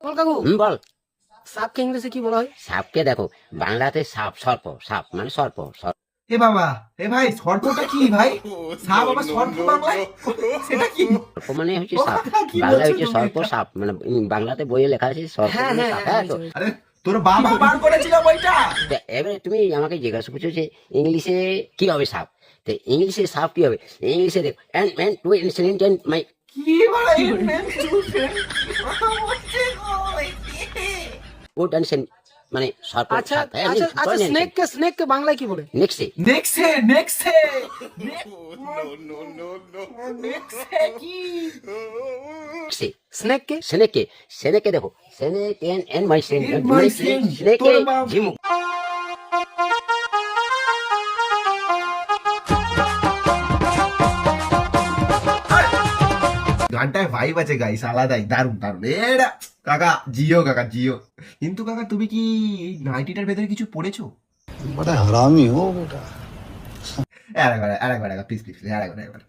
বল কাকু, বল। সাপকে ইংলিশে কি বলা হয়? সাপকে দেখো বাংলাতে সাপ, সর্প, সাপ মানে সর্প। এ বাবা, এ ভাই সর্পটা কি ভাই? সাপ আবার সর্প বাংলায়? সেটা কি? সর্প মানে হচ্ছে ও সাপ, কাকা, কি বাংলা বলছো হচ্ছে তুমি সর্প এটা? সাপ, মানে বাংলাতে বইয়ে লেখা আছে সর্প হ্যাঁ মানে হ্যাঁ সাপ। হ্যাঁ, হ্যাঁ তো হয়েছে। আরে তোর বাবা বার করেছিল বইটা। এবারে তুমি আমাকে জিজ্ঞাসা করছো যে ইংলিশে কি হবে সাপ, তো ইংলিশে সাপ কি হবে? ইংলিশে দেখো and man to incident and my কি বলে মেন চুষে? বলছে গো, গুড অ্যান্ড মানে সর্প আচ্ছা সাপ। হ্যাঁ আচ্ছা আচ্ছা, স্নেককে বাংলায় কি বলে? নেক্সট নেক্সে নেক্সে নেক্সে কি? স্নেককে সেনেকে, সেনেকে দেখো সেনেক and my sin, In my sin, সেনেকে তোর বাপ। ঝিমুক। গানটায় ভাইব আছে গাইস, আলাদাই, দারুন দারুন। এটা কাকা জিও, কাকা জিও। কিন্তু কাকা তুমি কি এই নাইটিটার ভেতরে কিছু পড়েছো? बड़ा हरामी हो बेटा। আরেকবার কাকা, প্লিজ প্লিজ আরেকবার।